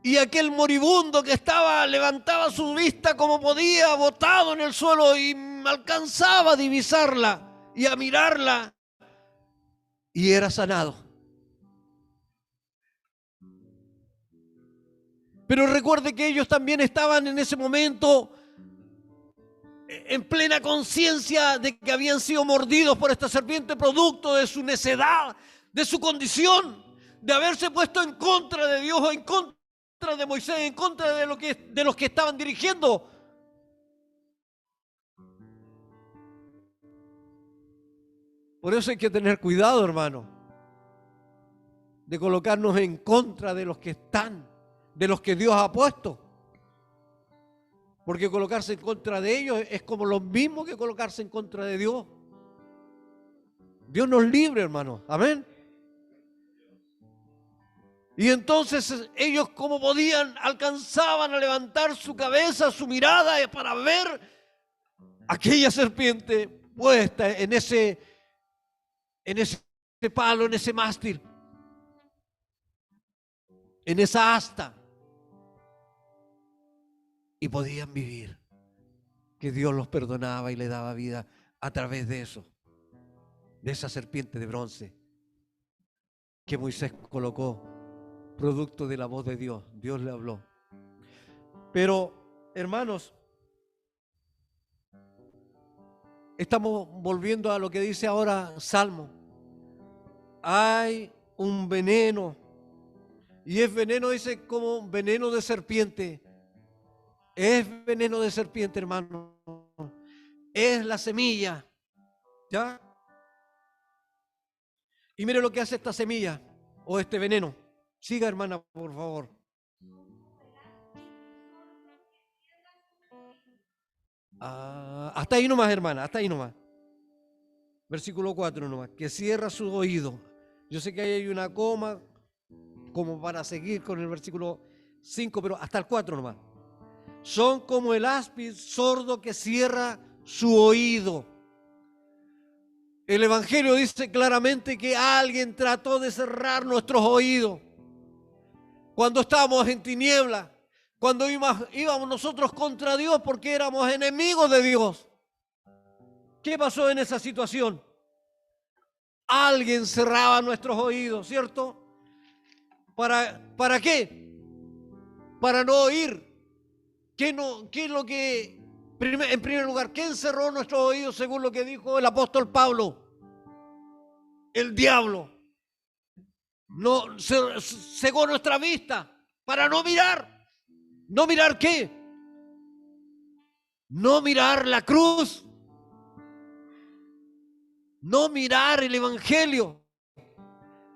Y aquel moribundo que estaba levantaba su vista como podía, botado en el suelo, y alcanzaba a divisarla y a mirarla, y era sanado. Pero recuerde que ellos también estaban en ese momento en plena conciencia de que habían sido mordidos por esta serpiente, producto de su necedad, de su condición, de haberse puesto en contra de Dios, en contra de Moisés, en contra de los que estaban dirigiendo. Por eso hay que tener cuidado, hermano, de colocarnos en contra de los que están, de los que Dios ha puesto. Porque colocarse en contra de ellos es como lo mismo que colocarse en contra de Dios. Dios nos libre, hermano. Amén. Y entonces ellos, como podían, alcanzaban a levantar su cabeza, su mirada, para ver aquella serpiente puesta en ese palo, en ese mástil, en esa asta. Y podían vivir, que Dios los perdonaba y le daba vida a través de eso, de esa serpiente de bronce que Moisés colocó, producto de la voz de Dios. Dios le habló. Pero, hermanos, estamos volviendo a lo que dice ahora Salmo. Hay un veneno, y es veneno, dice, como veneno de serpiente. Es veneno de serpiente, hermano. Es la semilla. ¿Ya? Y mire lo que hace esta semilla o este veneno. Siga, hermana, por favor. Hasta ahí nomás, hermana, hasta ahí nomás. Versículo 4 nomás. Que cierra su oído. Yo sé que ahí hay una coma como para seguir con el versículo 5, pero hasta el 4 nomás. Son como el áspid sordo que cierra su oído. El Evangelio dice claramente que alguien trató de cerrar nuestros oídos cuando estábamos en tinieblas, cuando íbamos nosotros contra Dios porque éramos enemigos de Dios. ¿Qué pasó en esa situación? Alguien cerraba nuestros oídos, ¿cierto? ¿Para qué? Para no oír. ¿Qué es lo que, en primer lugar, quién cerró nuestros oídos según lo que dijo el apóstol Pablo? El diablo. No cegó nuestra vista para no mirar. ¿No mirar qué? No mirar la cruz. No mirar el Evangelio.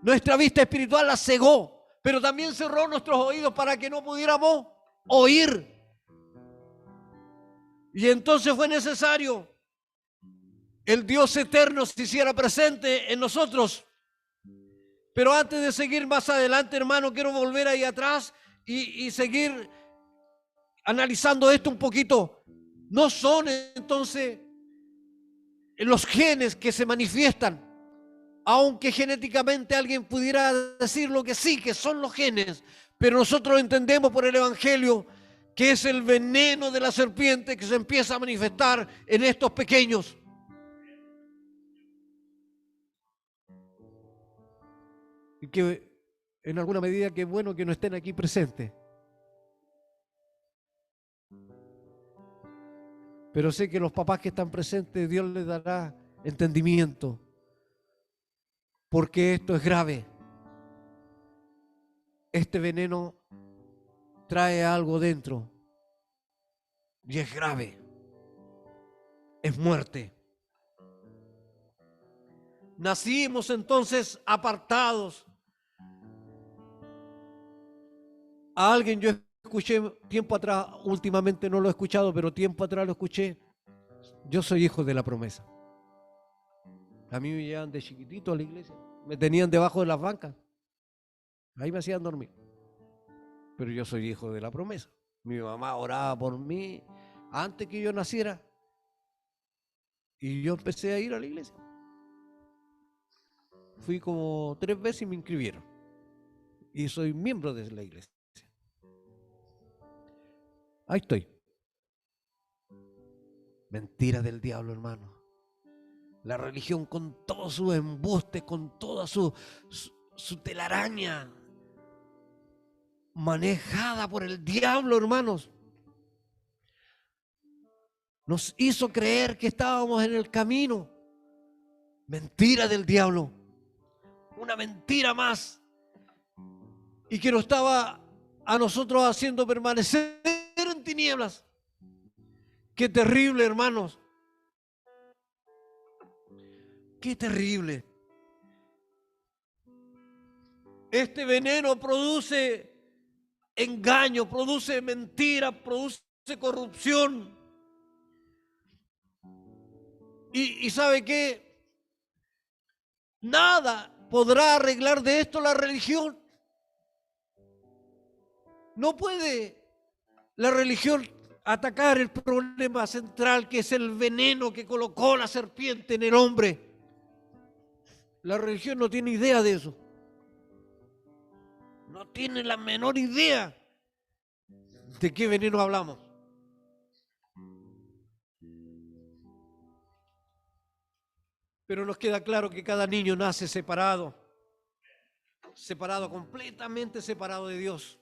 Nuestra vista espiritual la cegó, pero también cerró nuestros oídos para que no pudiéramos oír. Y entonces fue necesario el Dios eterno se hiciera presente en nosotros. Pero antes de seguir más adelante, hermano, quiero volver ahí atrás y seguir analizando esto un poquito. No son entonces los genes que se manifiestan, aunque genéticamente alguien pudiera decir lo que sí, que son los genes, pero nosotros entendemos por el Evangelio que es el veneno de la serpiente que se empieza a manifestar en estos pequeños. Y que en alguna medida que es bueno que no estén aquí presentes. Pero sé que los papás que están presentes, Dios les dará entendimiento, porque esto es grave. Este veneno trae algo dentro y es grave, es muerte. Nacimos entonces apartados. A alguien yo escuché tiempo atrás, últimamente no lo he escuchado, pero tiempo atrás lo escuché. Yo soy hijo de la promesa. A mí me llevaban de chiquitito a la iglesia, me tenían debajo de las bancas, ahí me hacían dormir. Pero yo soy hijo de la promesa. Mi mamá oraba por mí antes que yo naciera y yo empecé a ir a la iglesia. Fui como 3 veces y me inscribieron. Y soy miembro de la iglesia. Ahí estoy. Mentira del diablo, hermano. La religión con todos sus embustes, con toda su telaraña, manejada por el diablo, hermanos, nos hizo creer que estábamos en el camino. Mentira del diablo. Una mentira más. Y que nos estaba a nosotros haciendo permanecer en tinieblas. Qué terrible, hermanos. Qué terrible. Este veneno produce engaño, produce mentira, produce corrupción. Y ¿sabe qué? Nada podrá arreglar de esto la religión. No puede la religión atacar el problema central, que es el veneno que colocó la serpiente en el hombre. La religión no tiene idea de eso. No tiene la menor idea de qué veneno hablamos. Pero nos queda claro que cada niño nace separado, completamente separado de Dios.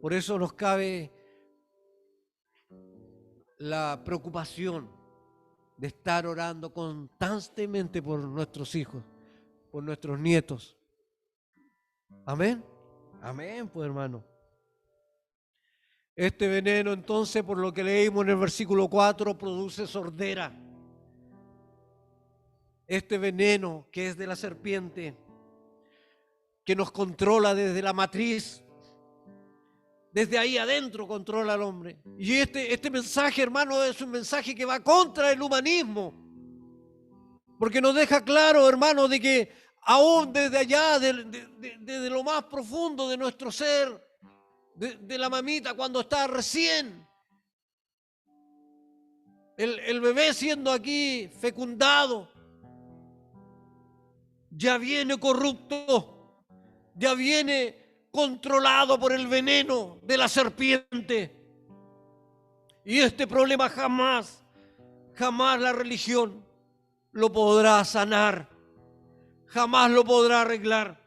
Por eso nos cabe la preocupación de estar orando constantemente por nuestros hijos, por nuestros nietos. Amén. Amén, pues hermano. Este veneno, entonces, por lo que leímos en el versículo 4, produce sordera. Este veneno que es de la serpiente, que nos controla desde la matriz, desde ahí adentro controla al hombre. Y este mensaje, hermano, es un mensaje que va contra el humanismo, porque nos deja claro, hermano, de que aún desde allá, desde lo más profundo de nuestro ser, de la mamita cuando está recién, el bebé siendo aquí fecundado, ya viene corrupto, ya viene controlado por el veneno de la serpiente. Y este problema jamás la religión lo podrá sanar, jamás lo podrá arreglar.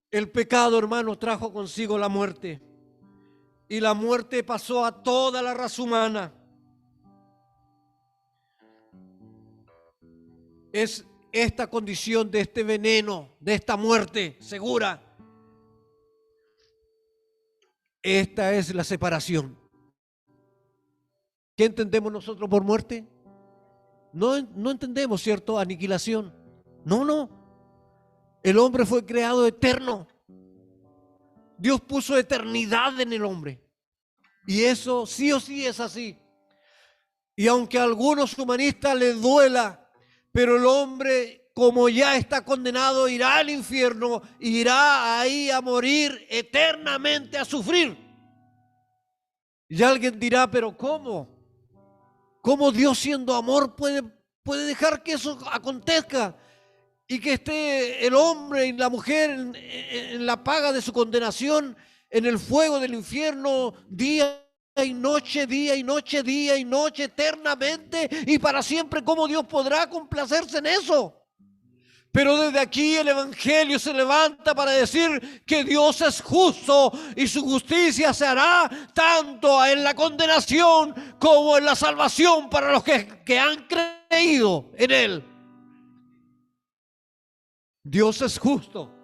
El pecado, hermano, trajo consigo la muerte, y la muerte pasó a toda la raza humana. Es esta condición de este veneno, de esta muerte segura. Esta es la separación. ¿Qué entendemos nosotros por muerte? No entendemos, ¿cierto? Aniquilación. No. El hombre fue creado eterno. Dios puso eternidad en el hombre. Y eso sí o sí es así. Y aunque a algunos humanistas les duela, pero el hombre, como ya está condenado, irá al infierno, irá ahí a morir eternamente, a sufrir. Y alguien dirá, pero ¿cómo? ¿Cómo Dios, siendo amor, puede dejar que eso acontezca? Y que esté el hombre y la mujer en la paga de su condenación, en el fuego del infierno, día y noche, día y noche, día y noche, eternamente y para siempre. ¿Cómo Dios podrá complacerse en eso? Pero desde aquí el Evangelio se levanta para decir que Dios es justo y su justicia se hará tanto en la condenación como en la salvación para los que han creído en Él. Dios es justo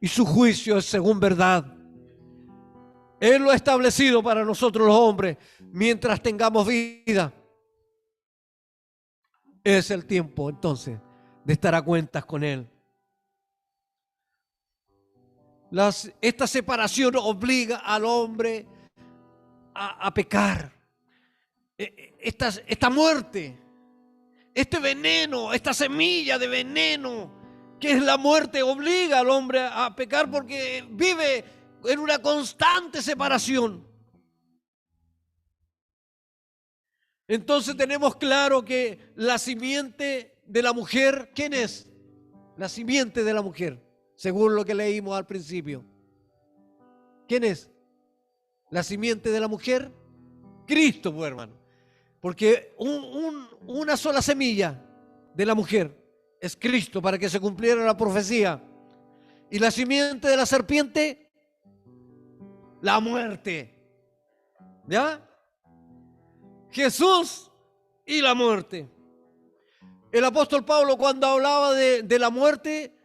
y su juicio es según verdad. Él lo ha establecido para nosotros los hombres mientras tengamos vida. Es el tiempo entonces de estar a cuentas con Él. Esta separación obliga al hombre a pecar. Esta muerte, este veneno, esta semilla de veneno que es la muerte, obliga al hombre a pecar porque vive en una constante separación. Entonces tenemos claro que la simiente de la mujer, ¿quién es? La simiente de la mujer, según lo que leímos al principio. ¿Quién es? La simiente de la mujer, Cristo, pues, hermano. Porque una sola semilla de la mujer es Cristo para que se cumpliera la profecía. Y la simiente de la serpiente, la muerte. ¿Ya? Jesús y la muerte. El apóstol Pablo, cuando hablaba de la muerte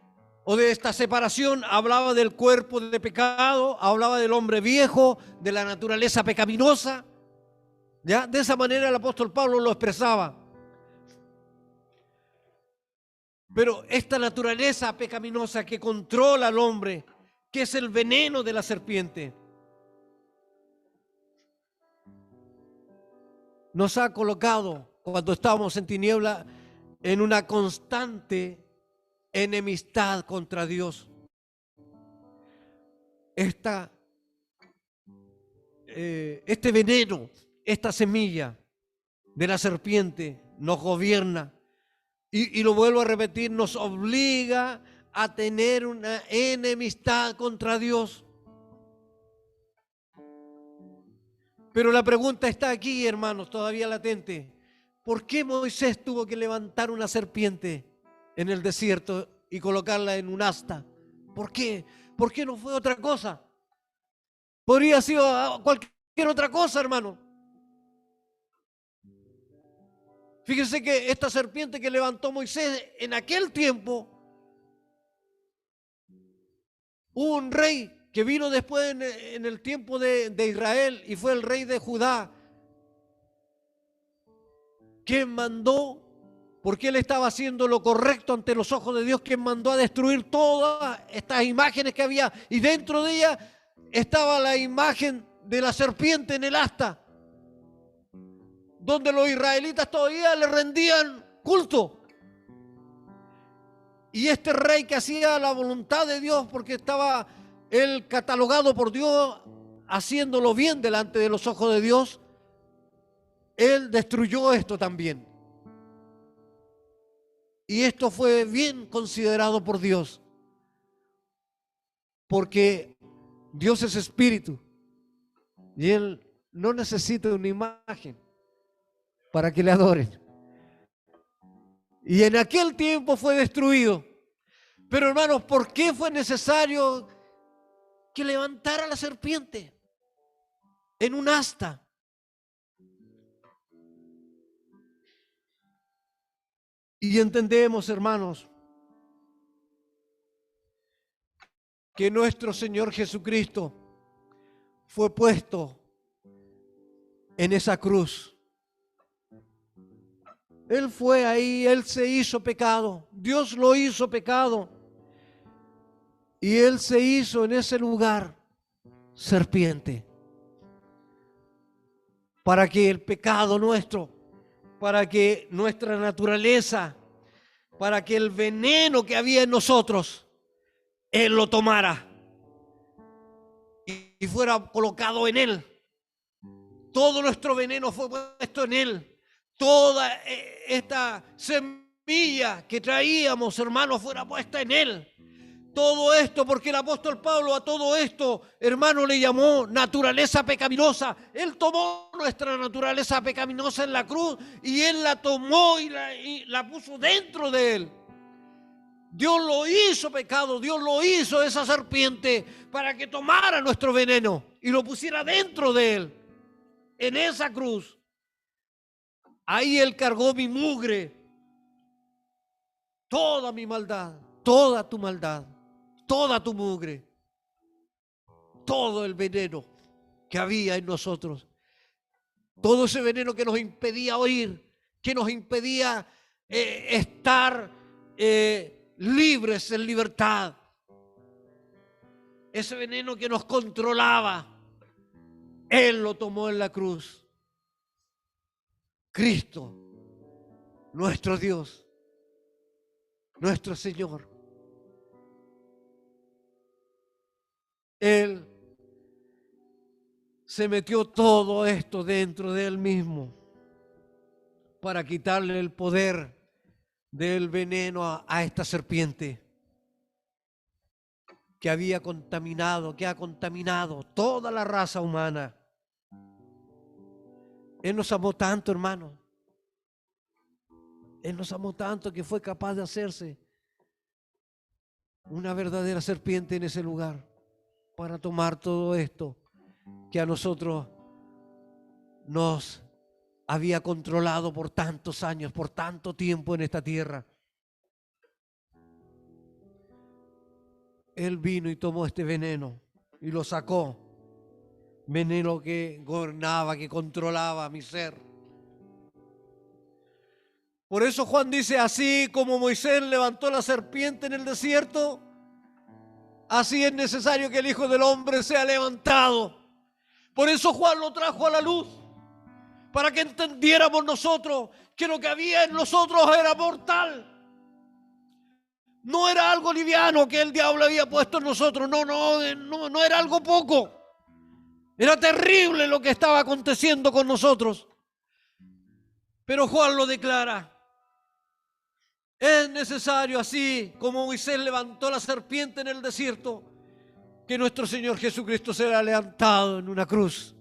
o de esta separación, hablaba del cuerpo de pecado, hablaba del hombre viejo, de la naturaleza pecaminosa. ¿Ya? De esa manera el apóstol Pablo lo expresaba. Pero esta naturaleza pecaminosa que controla al hombre, que es el veneno de la serpiente, nos ha colocado, cuando estábamos en tiniebla, en una constante enemistad contra Dios. Este veneno, esta semilla de la serpiente nos gobierna y lo vuelvo a repetir, nos obliga a tener una enemistad contra Dios. Pero la pregunta está aquí, hermanos, todavía latente. ¿Por qué Moisés tuvo que levantar una serpiente en el desierto y colocarla en un asta? ¿Por qué? ¿Por qué no fue otra cosa? Podría haber sido cualquier otra cosa, hermano. Fíjense que esta serpiente que levantó Moisés en aquel tiempo, hubo un rey que vino después en el tiempo de Israel y fue el rey de Judá, quien mandó, porque él estaba haciendo lo correcto ante los ojos de Dios, quien mandó a destruir todas estas imágenes que había, y dentro de ella estaba la imagen de la serpiente en el asta, donde los israelitas todavía le rendían culto. Y este rey que hacía la voluntad de Dios, porque estaba él catalogado por Dios, haciéndolo bien delante de los ojos de Dios, él destruyó esto también. Y esto fue bien considerado por Dios, porque Dios es espíritu y Él no necesita una imagen para que le adoren. Y en aquel tiempo fue destruido. Pero hermanos, ¿por qué fue necesario que levantara la serpiente en un asta? Y entendemos, hermanos, que nuestro Señor Jesucristo fue puesto en esa cruz. Él fue ahí, Él se hizo pecado, Dios lo hizo pecado. Y Él se hizo en ese lugar serpiente. Para que el pecado nuestro, para que nuestra naturaleza, para que el veneno que había en nosotros, Él lo tomara y fuera colocado en Él. Todo nuestro veneno fue puesto en Él. Toda esta semilla que traíamos, hermanos, fuera puesta en Él. Todo esto, porque el apóstol Pablo a todo esto, hermano, le llamó naturaleza pecaminosa. Él tomó nuestra naturaleza pecaminosa en la cruz y Él la tomó y la puso dentro de Él. Dios lo hizo pecado, Dios lo hizo esa serpiente para que tomara nuestro veneno y lo pusiera dentro de Él, en esa cruz. Ahí Él cargó mi mugre, toda mi maldad, toda tu maldad, toda tu mugre, todo el veneno que había en nosotros, todo ese veneno que nos impedía oír, que nos impedía estar libres en libertad, ese veneno que nos controlaba, Él lo tomó en la cruz. Cristo, nuestro Dios, nuestro Señor, Él se metió todo esto dentro de Él mismo. para quitarle el poder del veneno a esta serpiente que había contaminado, que ha contaminado toda la raza humana. Él nos amó tanto, hermano. Él nos amó tanto que fue capaz de hacerse una verdadera serpiente en ese lugar para tomar todo esto que a nosotros nos había controlado por tantos años, por tanto tiempo en esta tierra. Él vino y tomó este veneno y lo sacó. Veneno que gobernaba, que controlaba mi ser. Por eso Juan dice, así como Moisés levantó la serpiente en el desierto, así es necesario que el Hijo del Hombre sea levantado. Por eso Juan lo trajo a la luz, para que entendiéramos nosotros que lo que había en nosotros era mortal. No era algo liviano que el diablo había puesto en nosotros, no era algo poco. Era terrible lo que estaba aconteciendo con nosotros. Pero Juan lo declara. Es necesario, así como Moisés levantó la serpiente en el desierto, que nuestro Señor Jesucristo sea levantado en una cruz,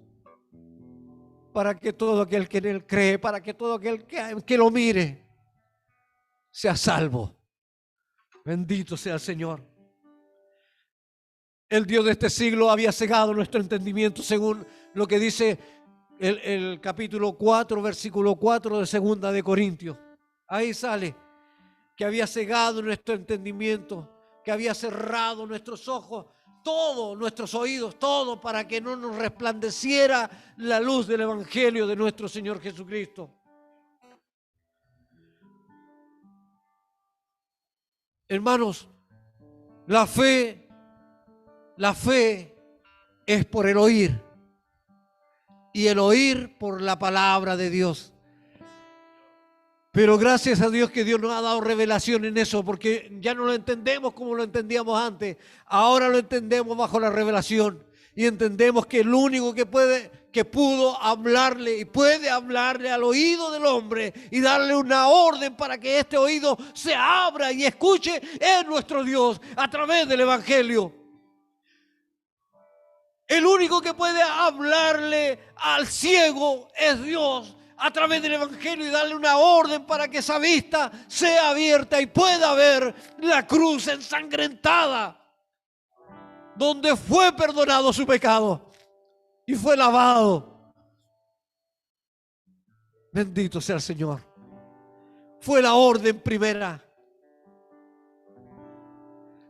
para que todo aquel que en Él cree, para que todo aquel que lo mire, sea salvo. Bendito sea el Señor. El Dios de este siglo había cegado nuestro entendimiento, según lo que dice el capítulo 4, versículo 4 de Segunda de Corintios. Ahí sale que había cegado nuestro entendimiento, que había cerrado nuestros ojos, todos nuestros oídos, todo, para que no nos resplandeciera la luz del Evangelio de nuestro Señor Jesucristo. Hermanos, la fe es por el oír, y el oír por la palabra de Dios. Pero gracias a Dios que Dios nos ha dado revelación en eso, porque ya no lo entendemos como lo entendíamos antes. Ahora lo entendemos bajo la revelación y entendemos que el único que pudo hablarle y puede hablarle al oído del hombre y darle una orden para que este oído se abra y escuche es nuestro Dios a través del Evangelio. El único que puede hablarle al ciego es Dios a través del Evangelio y darle una orden para que esa vista sea abierta y pueda ver la cruz ensangrentada, donde fue perdonado su pecado y fue lavado. Bendito sea el Señor. Fue la orden primera.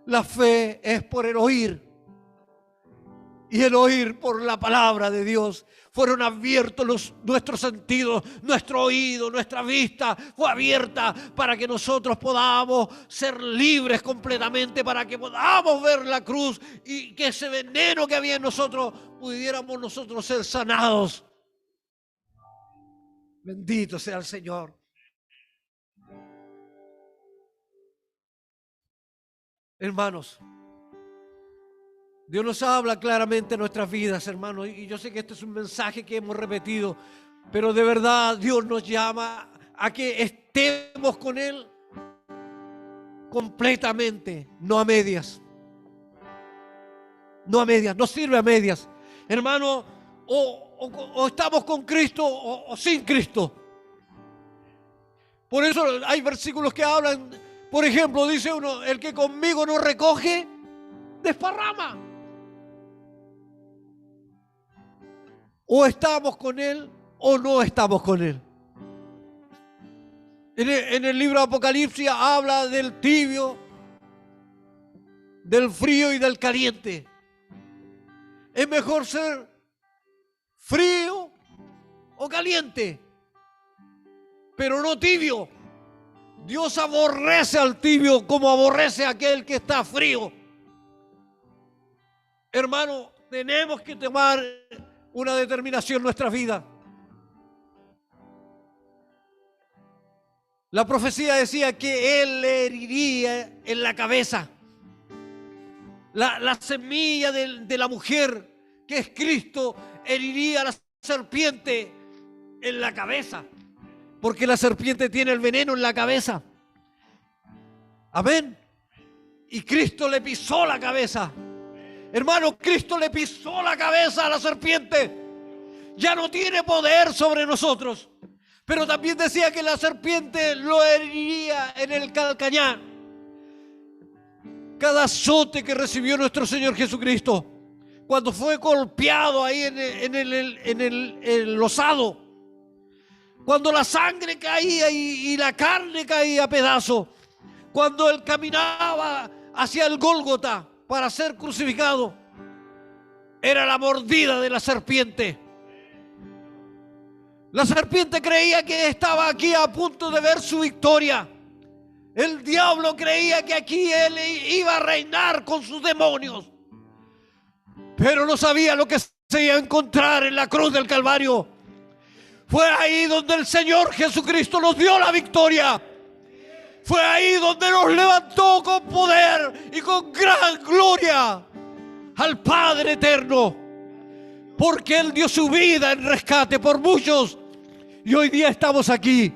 La fe es por el oír, y el oír por la palabra de Dios. Fueron abiertos nuestros sentidos, nuestro oído, nuestra vista fue abierta para que nosotros podamos ser libres completamente, para que podamos ver la cruz y que ese veneno que había en nosotros pudiéramos nosotros ser sanados. Bendito sea el Señor. Hermanos, Dios nos habla claramente en nuestras vidas, hermanos, y yo sé que este es un mensaje que hemos repetido, pero de verdad Dios nos llama a que estemos con Él completamente, no a medias. No a medias, no sirve a medias. Hermano, o estamos con Cristo o sin Cristo. Por eso hay versículos que hablan, por ejemplo, dice uno, el que conmigo no recoge, desparrama. O estamos con Él o no estamos con Él. En el libro de Apocalipsis habla del tibio, del frío y del caliente. Es mejor ser frío o caliente, pero no tibio. Dios aborrece al tibio como aborrece a aquel que está frío. Hermano, tenemos que tomar una determinación en nuestra vida. La profecía decía que Él le heriría en la cabeza. La semilla de la mujer, que es Cristo, heriría a la serpiente en la cabeza. Porque la serpiente tiene el veneno en la cabeza. Amén. Y Cristo le pisó la cabeza. Hermano, Cristo le pisó la cabeza a la serpiente. Ya no tiene poder sobre nosotros. Pero también decía que la serpiente lo heriría en el calcañar. Cada azote que recibió nuestro Señor Jesucristo, cuando fue golpeado ahí en el losado, cuando la sangre caía y la carne caía a pedazos, cuando Él caminaba hacia el Gólgota para ser crucificado, era la mordida de la serpiente. La serpiente creía que estaba aquí a punto de ver su victoria. El diablo creía que aquí él iba a reinar con sus demonios. Pero no sabía lo que se iba a encontrar en la cruz del Calvario. Fue ahí donde el Señor Jesucristo nos dio la victoria. Fue ahí donde nos levantó con poder y con gran gloria al Padre eterno. Porque Él dio su vida en rescate por muchos. Y hoy día estamos aquí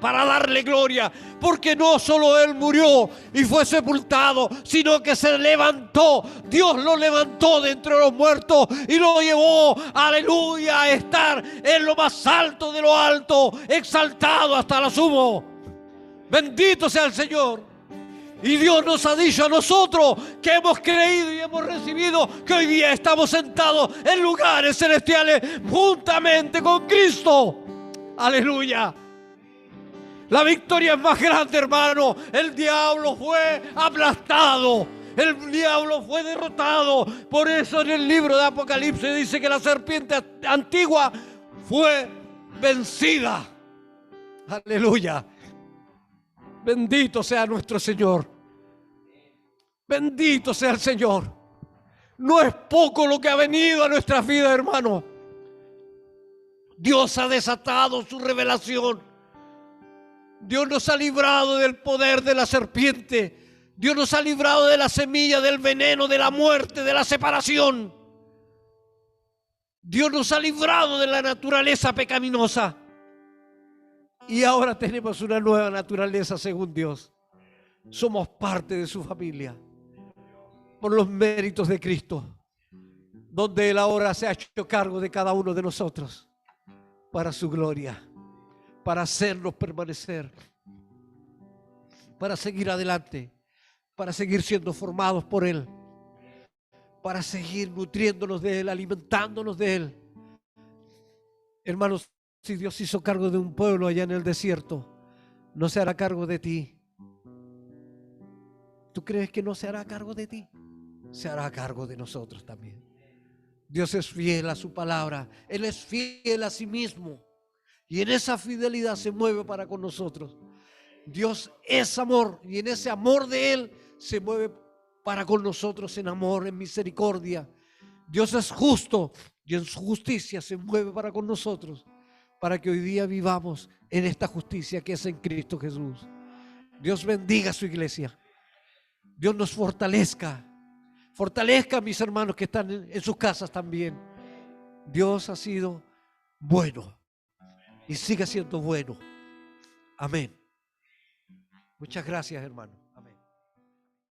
para darle gloria. Porque no solo Él murió y fue sepultado, sino que se levantó. Dios lo levantó de entre los muertos y lo llevó, aleluya, a estar en lo más alto de lo alto, exaltado hasta lo sumo. Bendito sea el Señor. Y Dios nos ha dicho a nosotros que hemos creído y hemos recibido que hoy día estamos sentados en lugares celestiales juntamente con Cristo. Aleluya. La victoria es más grande, hermano. El diablo fue aplastado. El diablo fue derrotado. Por eso en el libro de Apocalipsis dice que la serpiente antigua fue vencida. Aleluya. Bendito sea nuestro Señor. Bendito sea el Señor. No es poco lo que ha venido a nuestra vida, hermano. Dios ha desatado su revelación. Dios nos ha librado del poder de la serpiente. Dios nos ha librado de la semilla, del veneno, de la muerte, de la separación. Dios nos ha librado de la naturaleza pecaminosa. Y ahora tenemos una nueva naturaleza según Dios. Somos parte de su familia por los méritos de Cristo, donde Él ahora se ha hecho cargo de cada uno de nosotros para su gloria, para hacernos permanecer, para seguir adelante, para seguir siendo formados por Él, para seguir nutriéndonos de Él, alimentándonos de Él. Hermanos, si Dios hizo cargo de un pueblo allá en el desierto, ¿no se hará cargo de ti? ¿Tú crees que no se hará cargo de ti? Se hará cargo de nosotros también. Dios es fiel a su palabra. Él es fiel a sí mismo. Y en esa fidelidad se mueve para con nosotros. Dios es amor. Y en ese amor de Él se mueve para con nosotros en amor, en misericordia. Dios es justo. Y en su justicia se mueve para con nosotros. Para que hoy día vivamos en esta justicia que es en Cristo Jesús. Dios bendiga a su iglesia. Dios nos fortalezca. Fortalezca a mis hermanos que están en sus casas también. Dios ha sido bueno y sigue siendo bueno. Amén. Muchas gracias, hermano.